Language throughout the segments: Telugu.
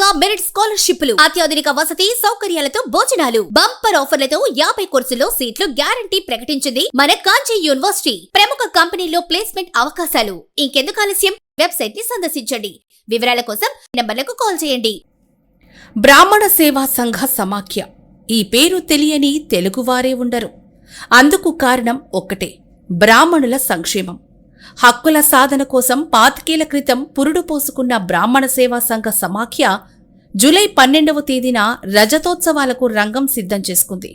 మెగా మెరిట్ స్కాలర్షిప్లు, అత్యాధునిక వసతి సౌకర్యాలతో భోజనాలు, బంపర్ ఆఫర్లతో 50 కోర్సుల్లో సీట్లు గ్యారంటీ ప్రకటించింది మన కాంచీ యూనివర్సిటీ. ప్రముఖ కంపెనీల్లో ప్లేస్మెంట్ అవకాశాలు. ఇంకెందుకు ఆలస్యం? వెబ్సైట్ ని సందర్శించండి. వివరాల కోసం నంబర్లకు కాల్ చేయండి. బ్రాహ్మణ సేవా సంఘ సమాఖ్య ఈ పేరు తెలియని తెలుగువారే ఉండరు. అందుకు కారణం ఒక్కటే, బ్రాహ్మణుల సంక్షేమం. హక్కుల సాధన కోసం 25 ఏళ్ల క్రితం పురుడు పోసుకున్న బ్రాహ్మణ సేవా సంఘ సమాఖ్య జూలై 12వ తేదీన రజతోత్సవాలకు రంగం సిద్ధం చేసుకుంది.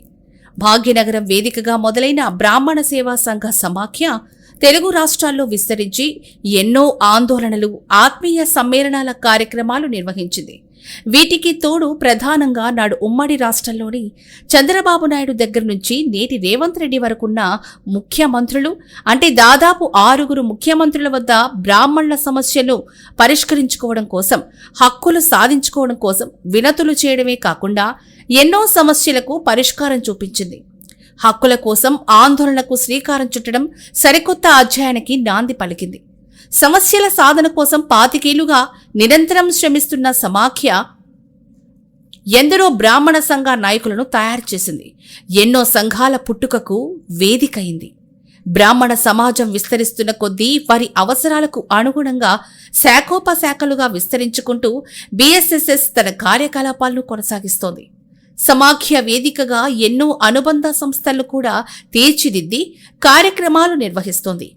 భాగ్యనగరం వేదికగా మొదలైన బ్రాహ్మణ సేవా సంఘ సమాఖ్య తెలుగు రాష్ట్రాల్లో విస్తరించి ఎన్నో ఆందోళనలు, ఆత్మీయ సమ్మేళనాల కార్యక్రమాలు నిర్వహించింది. వీటికి తోడు ప్రధానంగా నాడు ఉమ్మడి రాష్ట్రంలోని చంద్రబాబు నాయుడు దగ్గర నుంచి నేటి రేవంత్ రెడ్డి వరకున్న ముఖ్యమంత్రులు, అంటే దాదాపు 6 ముఖ్యమంత్రుల వద్ద బ్రాహ్మణుల సమస్యలను పరిష్కరించుకోవడం కోసం, హక్కులు సాధించుకోవడం కోసం వినతులు చేయడమే కాకుండా ఎన్నో సమస్యలకు పరిష్కారం చూపించింది. హక్కుల కోసం ఆందోళనకు శ్రీకారం చుట్టడం సరికొత్త అధ్యాయానికి నాంది పలికింది. సమస్యల సాధన కోసం 25 ఏళ్లుగా నిరంతరం శ్రమిస్తున్న సమాఖ్య ఎందరో బ్రాహ్మణ సంఘ నాయకులను తయారు చేసింది. ఎన్నో సంఘాల పుట్టుకకు వేదికైంది. బ్రాహ్మణ సమాజం విస్తరిస్తున్న కొద్దీ వారి అవసరాలకు అనుగుణంగా శాఖోపశాఖలుగా విస్తరించుకుంటూ బీఎస్ఎస్ఎస్ తన కార్యకలాపాలను కొనసాగిస్తోంది. సమాఖ్య వేదికగా ఎన్నో అనుబంధ సంస్థలను కూడా తీర్చిదిద్ది కార్యక్రమాలు నిర్వహిస్తోంది.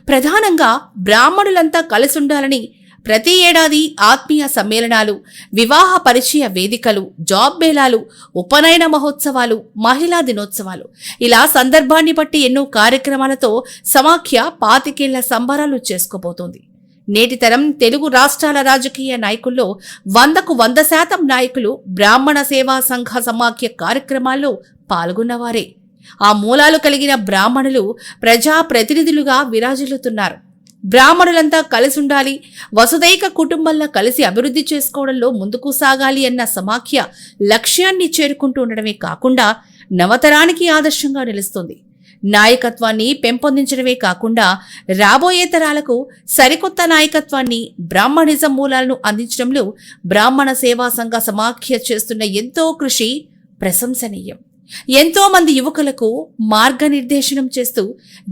ప్రధానంగా బ్రాహ్మణులంతా కలిసుండాలని ప్రతి ఏడాది ఆత్మీయ సమ్మేళనాలు, వివాహ పరిచయ వేదికలు, జాబ్ మేళాలు, ఉపనయన మహోత్సవాలు, మహిళా దినోత్సవాలు, ఇలా సందర్భాన్ని బట్టి ఎన్నో కార్యక్రమాలతో సమాఖ్య 25 ఏళ్ల సంబరాలు చేసుకోబోతోంది. నేటి తరం తెలుగు రాష్ట్రాల రాజకీయ నాయకుల్లో 100కు 100% నాయకులు బ్రాహ్మణ సేవా సంఘ సమాఖ్య కార్యక్రమాల్లో పాల్గొన్నవారే. ఆ మూలాలు కలిగిన బ్రాహ్మణులు ప్రజా ప్రతినిధులుగా విరాజిల్లుతున్నారు. బ్రాహ్మణులంతా కలిసుండాలి, వసుదైక కుటుంబంలో కలిసి అభివృద్ధి చేసుకోవడంలో ముందుకు సాగాలి అన్న సమాఖ్య లక్ష్యాన్ని చేరుకుంటూ ఉండడమే కాకుండా నవతరానికి ఆదర్శంగా నిలుస్తుంది. నాయకత్వాన్ని పెంపొందించడమే కాకుండా రాబోయే తరాలకు సరికొత్త నాయకత్వాన్ని, బ్రాహ్మణిజం మూలాలను అందించడంలో బ్రాహ్మణ సేవా సంఘ సమాఖ్య చేస్తున్న ఎంతో కృషి ప్రశంసనీయం. ఎంతో మంది యువకులకు మార్గనిర్దేశనం చేస్తూ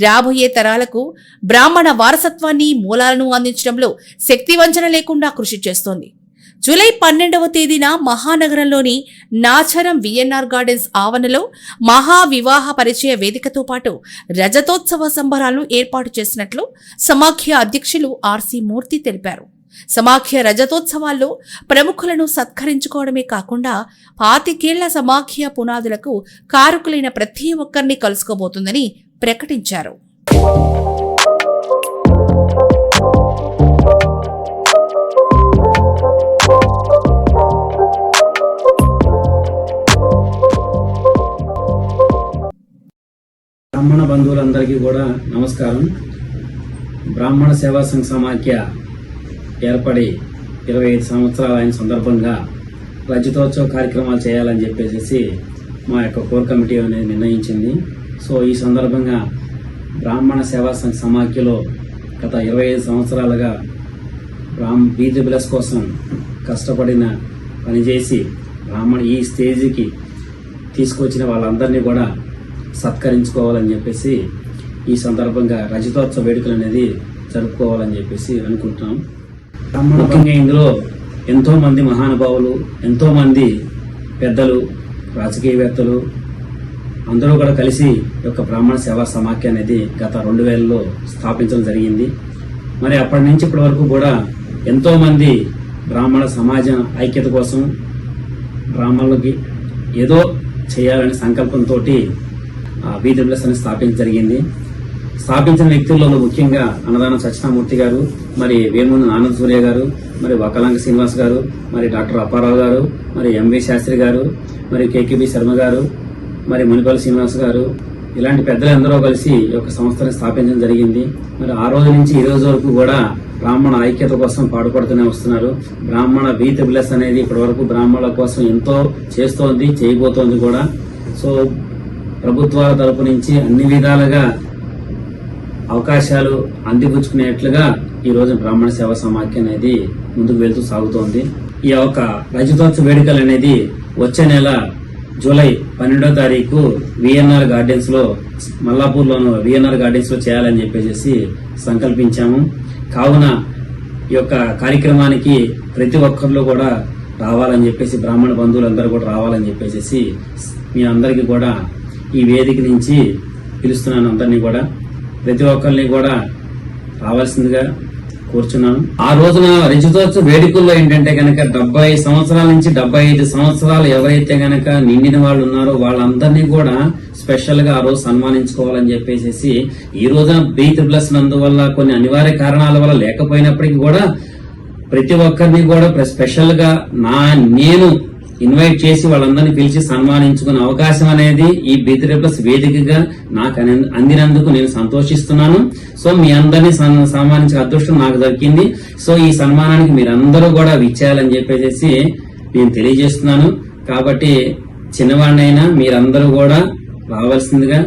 రాబోయే తరాలకు బ్రాహ్మణ వారసత్వాన్ని, మూలాలను అందించడంలో శక్తివంచన లేకుండా కృషి చేస్తోంది. జూలై 12వ తేదీన మహానగరంలోని నాచరం విఎన్ఆర్ గార్డెన్స్ ఆవరణలో మహా వివాహ పరిచయ వేదికతో పాటు రజతోత్సవ సంబరాలను ఏర్పాటు చేసినట్లు సమాఖ్య అధ్యక్షులు ఆర్సి మూర్తి తెలిపారు. సమాఖ్య రజతోత్సవాల్లో ప్రముఖులను సత్కరించుకోవడమే కాకుండా 25 ఏళ్ల సమాఖ్య పునాదులకు కారకులైన ప్రతి ఒక్కరిని కలుసుకోబోతుందని ప్రకటించారు. బ్రాహ్మణ బంధువులందరికీ కూడా నమస్కారం. బ్రాహ్మణ సేవా సంఘ సమాఖ్య ఏర్పడి 25 సంవత్సరాలు అయిన సందర్భంగా రజతోత్సవ కార్యక్రమాలు చేయాలని చెప్పేసి మా యొక్క కోర్ కమిటీ అనేది నిర్ణయించింది. సో ఈ సందర్భంగా బ్రాహ్మణ సేవా సంఘ సమాఖ్యలో గత 25 సంవత్సరాలుగా బీజేపీఎస్ కోసం కష్టపడిన పనిచేసి ఈ స్టేజీకి తీసుకొచ్చిన వాళ్ళందరినీ కూడా సత్కరించుకోవాలని చెప్పేసి ఈ సందర్భంగా రజతోత్సవ వేడుకలు అనేది జరుపుకోవాలని చెప్పేసి అనుకుంటున్నాం. ముఖ్యంగా ఇందులో ఎంతో మంది మహానుభావులు, ఎంతో మంది పెద్దలు, రాజకీయవేత్తలు అందరూ కూడా కలిసి యొక్క బ్రాహ్మణ సేవా సమాఖ్య అనేది గత 2000లో స్థాపించడం జరిగింది. మరి అప్పటి నుంచి ఇప్పటి వరకు కూడా ఎంతో మంది బ్రాహ్మణ సమాజం ఐక్యత కోసం బ్రాహ్మణులకి ఏదో చేయాలనే సంకల్పంతో బీజేపీఎస్ అని స్థాపించడం జరిగింది. స్థాపించిన వ్యక్తుల్లో ముఖ్యంగా అన్నదానం సత్యనామూర్తి గారు, మరి వేమూరి ఆనంద సూర్య గారు, మరి వకలాంగ శ్రీనివాస్ గారు, మరి డాక్టర్ అప్పారావు గారు, మరి ఎంవి శాస్త్రి గారు, మరి కేకేబి శర్మ గారు, మరి మునిపల్లి శ్రీనివాస్ గారు, ఇలాంటి పెద్దలందరూ కలిసి ఈ యొక్క సంస్థను స్థాపించడం జరిగింది. మరి ఆ రోజు నుంచి ఈ రోజు వరకు కూడా బ్రాహ్మణ ఐక్యత కోసం పాటుపడుతూనే వస్తున్నారు. బ్రాహ్మణ బీజేపీఎస్ అనేది ఇప్పటి వరకు బ్రాహ్మణుల కోసం ఎంతో చేస్తోంది, చేయబోతోంది కూడా. సో ప్రభుత్వాల తరపు నుంచి అన్ని విధాలుగా అవకాశాలు అందిపుచ్చుకునేట్లుగా ఈ రోజు బ్రాహ్మణ సేవా సమాఖ్య అనేది ముందుకు వెళ్తూ సాగుతోంది. ఈ యొక్క రజతోత్సవ వేడుకలు అనేది వచ్చే నెల జూలై 12వ తారీఖు విఎన్ఆర్ గార్డెన్స్ లో మల్లాపూర్లోను విఎన్ఆర్ గార్డెన్స్ లో చేయాలని చెప్పేసి సంకల్పించాము. కావున ఈ యొక్క కార్యక్రమానికి ప్రతి ఒక్కరిలో కూడా రావాలని చెప్పేసి, బ్రాహ్మణ బంధువులందరూ కూడా రావాలని చెప్పేసి మీ అందరికీ కూడా ఈ వేదిక నుంచి పిలుస్తున్నాను. అందరినీ కూడా ప్రతి ఒక్కరిని కూడా రావాల్సిందిగా కూర్చున్నాను. ఆ రోజున రజతోత్సవ వేడుకల్లో ఏంటంటే కనుక 70 సంవత్సరాల నుంచి 75 సంవత్సరాలు ఎవరైతే గనక నిండిన వాళ్ళు ఉన్నారో వాళ్ళందరినీ కూడా స్పెషల్ గా ఆ రోజు సన్మానించుకోవాలని చెప్పేసి, ఈ రోజున B++ నందువల్ల కొన్ని అనివార్య కారణాల వల్ల లేకపోయినప్పటికీ కూడా ప్రతి ఒక్కరిని కూడా స్పెషల్ గా నేను ఇన్వైట్ చేసి వాళ్ళందరినీ పిలిచి సన్మానించుకునే అవకాశం అనేది ఈ B++ వేదికగా నాకు అందినందుకు నేను సంతోషిస్తున్నాను. సో మీ అందరినీ సన్మానించే అదృష్టం నాకు దొరికింది. సో ఈ సన్మానానికి మీరందరూ కూడా విచ్చేయాలని చెప్పేసి నేను తెలియజేస్తున్నాను. కాబట్టి చిన్నవాడినైనా మీరందరూ కూడా రావాల్సిందిగా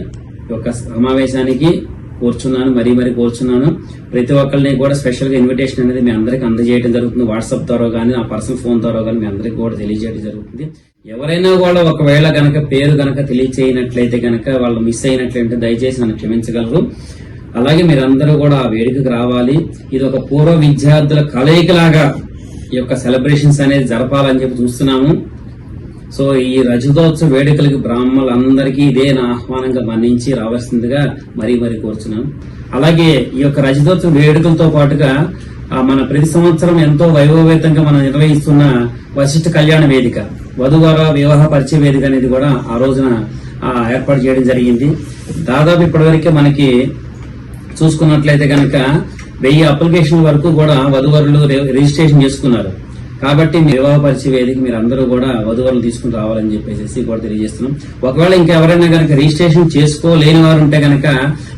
ఒక సమావేశానికి కోరుచున్నాను, మరీ కోరుచున్నాను. ప్రతి ఒక్కరిని కూడా స్పెషల్ గా ఇన్విటేషన్ అనేది మీ అందరికి అందజేయడం జరుగుతుంది. వాట్సాప్ ద్వారా కానీ, నా పర్సనల్ ఫోన్ ద్వారా కానీ మీ అందరికి కూడా తెలియజేయడం జరుగుతుంది. ఎవరైనా కూడా ఒకవేళ గనక పేరు గనక తెలియచేయనట్లయితే గనక వాళ్ళు మిస్ అయినట్లయితే దయచేసి నన్ను క్షమించగలరు. అలాగే మీరందరూ కూడా ఆ వేడుకకు రావాలి. ఇది ఒక పూర్వ విద్యార్థుల కలయికలాగా ఈ యొక్క సెలబ్రేషన్స్ అనేది జరపాలని చెప్పి చూస్తున్నాము. సో ఈ రజతోత్సవ వేడుకలకు బ్రాహ్మణులందరికీ ఇదే నా ఆహ్వానంగా మన్నించి రావాల్సిందిగా మరీ కోరుచున్నాను. అలాగే ఈ యొక్క రజతోత్సవ వేడుకలతో పాటుగా మన ప్రతి సంవత్సరం ఎంతో వైభవేతంగా మనం నిర్వహిస్తున్న వశిష్ఠ కళ్యాణ వేదిక, వధువర వివాహ పరిచయ వేదిక అనేది కూడా ఆ రోజున ఏర్పాటు చేయడం జరిగింది. దాదాపు ఇప్పటివరకే మనకి చూసుకున్నట్లయితే కనుక 1000 అప్లికేషన్ల వరకు కూడా వధువరులు రిజిస్ట్రేషన్ చేసుకున్నారు. కాబట్టి మీ వివాహ పరిచయ వేదిక మీరు అందరూ కూడా వధువరులు తీసుకుని రావాలని చెప్పేసి కూడా తెలియజేస్తున్నాం. ఒకవేళ ఇంకెవరైనా కనుక రిజిస్ట్రేషన్ చేసుకోలేని వారు ఉంటే కనుక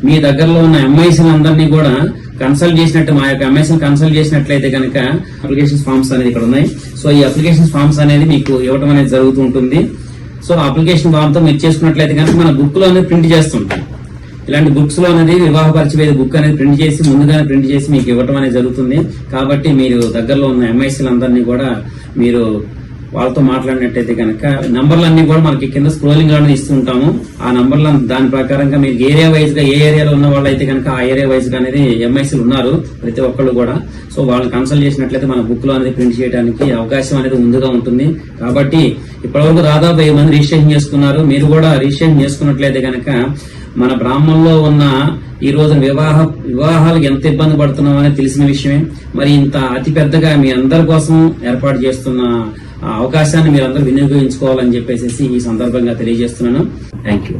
మీ దగ్గరలో ఉన్న ఎంఐసీలు అందరినీ కూడా కన్సల్ట్ చేసినట్టు, మా యొక్క ఎంఐసీని కన్సల్ట్ చేసినట్లయితే కనుక అప్లికేషన్ ఫామ్స్ అనేది ఇక్కడ ఉన్నాయి. సో ఈ అప్లికేషన్ ఫామ్స్ అనేది మీకు ఇవ్వడం అనేది జరుగుతూ ఉంటుంది. సో అప్లికేషన్ ఫామ్ తో మీరు చేసుకున్నట్లయితే కనుక మన బుక్ లో అనేది ప్రింట్ చేస్తుంటాం. ఇలాంటి బుక్స్ లో అనేది వివాహ పరిచయ బుక్ అనేది ప్రింట్ చేసి ముందుగానే ప్రింట్ చేసి మీకు ఇవ్వడం అనేది జరుగుతుంది. కాబట్టి మీరు దగ్గరలో ఉన్న ఎంఐసీలందరినీ కూడా మీరు వాళ్ళతో మాట్లాడినట్టయితే కనుక నంబర్లన్నీ కూడా మనకి కింద స్క్రోలింగ్ అనేది ఇస్తుంటాము. ఆ నంబర్ల దాని ప్రకారంగా మీరు ఏరియా వైజ్ గా ఏ ఏరియాలో ఉన్న వాళ్ళు అయితే కనుక ఆ ఏరియా వైజ్ గా అనేది ఎంఐసీలు ఉన్నారు ప్రతి ఒక్కళ్ళు కూడా. సో వాళ్ళని కన్సల్ట్ చేసినట్లయితే మన బుక్ లో అనేది ప్రింట్ చేయడానికి అవకాశం అనేది ముందుగా ఉంటుంది. కాబట్టి ఇప్పటివరకు దాదాపు 1000 మంది రిజిస్ట్రేషన్ చేసుకున్నారు. మీరు కూడా రిజిస్ట్రేషన్ చేసుకున్నట్లయితే కనుక మన బ్రాహ్మణంలో ఉన్న ఈ రోజు వివాహాలకు ఎంత ఇబ్బంది పడుతున్నాం అనేది తెలిసిన విషయమే. మరి ఇంత అతి పెద్దగా మీ అందరి కోసం ఏర్పాటు చేస్తున్న అవకాశాన్ని మీరందరూ వినియోగించుకోవాలని చెప్పేసి ఈ సందర్భంగా తెలియజేస్తున్నాను. Thank you.